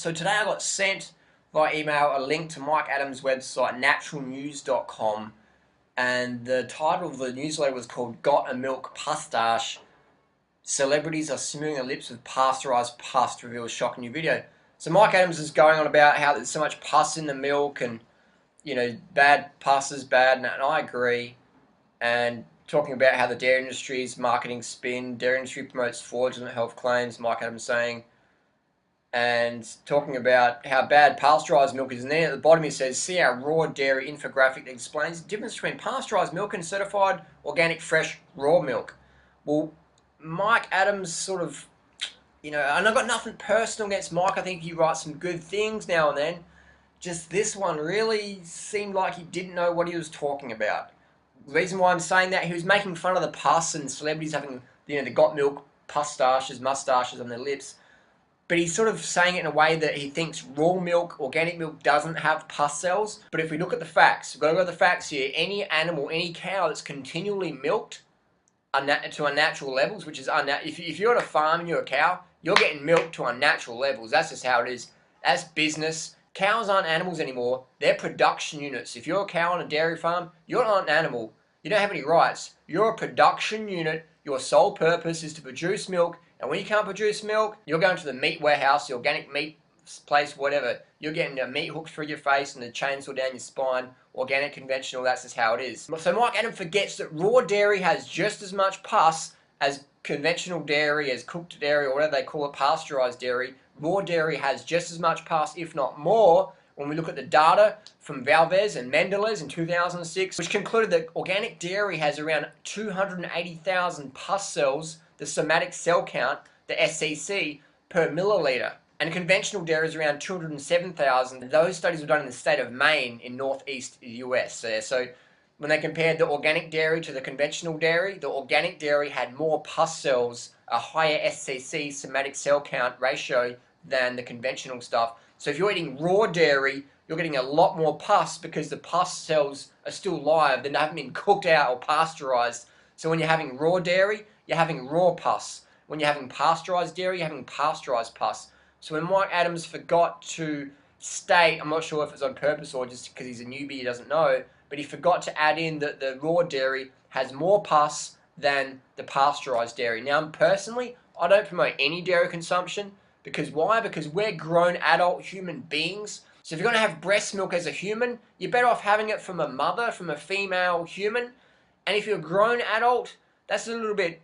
So today I got sent via email a link to Mike Adams' website, naturalnews.com, and the title of the newsletter was called Got a Milk Pustache. Celebrities are smearing their lips with pasteurized pus, reveals shocking new video. So Mike Adams is going on about how there's so much pus in the milk and, bad pus is bad, and I agree. And talking about how the dairy industry's marketing spin, dairy industry promotes fraudulent health claims, Mike Adams saying, and talking about how bad pasteurized milk is. And then at the bottom it says, see our raw dairy infographic that explains the difference between pasteurized milk and certified organic fresh raw milk. Well, Mike Adams sort of, and I've got nothing personal against Mike. I think he writes some good things now and then. Just this one really seemed like he didn't know what he was talking about. The reason why I'm saying that, he was making fun of the pus and celebrities having, the got milk mustaches on their lips. But he's sort of saying it in a way that he thinks raw milk, organic milk, doesn't have pus cells. But if we look at the facts, we've got to go to the facts here. Any animal, any cow that's continually milked to unnatural levels, which is unnatural. If you're at a farm and you're a cow, you're getting milked to unnatural levels. That's just how it is. That's business. Cows aren't animals anymore. They're production units. If you're a cow on a dairy farm, you're not an animal. You don't have any rights. You're a production unit. Your sole purpose is to produce milk. And when you can't produce milk, you're going to the meat warehouse, the organic meat place, whatever. You're getting a meat hook through your face and a chainsaw down your spine. Organic, conventional, that's just how it is. So Mike Adams forgets that raw dairy has just as much pus as conventional dairy, as cooked dairy, or whatever they call it, pasteurized dairy. Raw dairy has just as much pus, if not more, when we look at the data from Valdez and Mendelez in 2006, which concluded that organic dairy has around 280,000 pus cells, the somatic cell count, the SCC, per milliliter. And conventional dairy is around 207,000. Those studies were done in the state of Maine in northeast US. So when they compared the organic dairy to the conventional dairy, the organic dairy had more pus cells, a higher SCC, somatic cell count ratio, than the conventional stuff. So if you're eating raw dairy, you're getting a lot more pus because the pus cells are still live. They haven't been cooked out or pasteurized. So when you're having raw dairy, you're having raw pus. When you're having pasteurized dairy, you're having pasteurized pus. So when Mike Adams forgot to state, I'm not sure if it's on purpose or just because he's a newbie, he doesn't know, but he forgot to add in that the raw dairy has more pus than the pasteurized dairy. Now, personally, I don't promote any dairy consumption. Because why? Because we're grown adult human beings. So if you're going to have breast milk as a human, you're better off having it from a mother, from a female human. And if you're a grown adult, that's a little bit,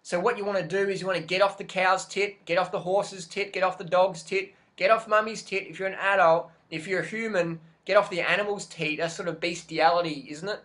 So what you want to do is you want to get off the cow's tit, get off the horse's tit, get off the dog's tit, get off mummy's tit. If you're an adult, if you're a human, get off the animal's tit. That's sort of bestiality, isn't it?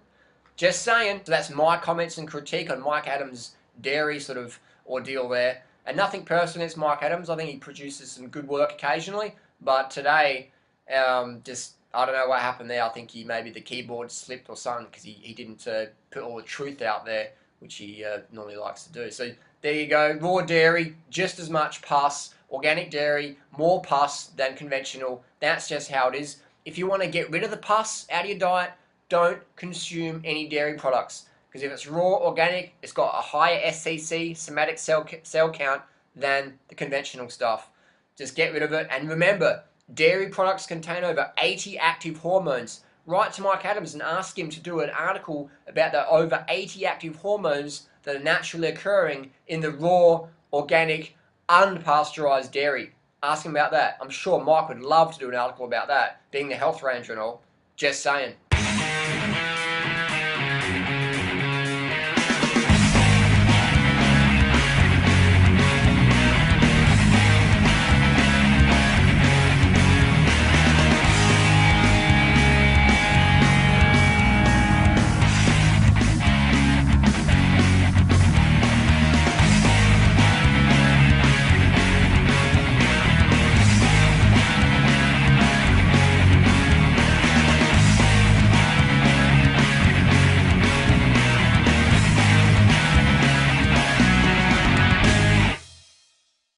Just saying. So that's my comments and critique on Mike Adams' dairy sort of ordeal there. And nothing personal against Mike Adams. I think he produces some good work occasionally. But today, I don't know what happened there. I think maybe the keyboard slipped or something because he didn't put all the truth out there, which he normally likes to do. So there you go. Raw dairy, just as much pus. Organic dairy, more pus than conventional. That's just how it is. If you want to get rid of the pus out of your diet, don't consume any dairy products. Because if it's raw, organic, it's got a higher SCC, somatic cell count, than the conventional stuff. Just get rid of it. And remember, dairy products contain over 80 active hormones. Write to Mike Adams and ask him to do an article about the over 80 active hormones that are naturally occurring in the raw, organic, unpasteurized dairy. Ask him about that. I'm sure Mike would love to do an article about that, being the health ranger and all. Just saying.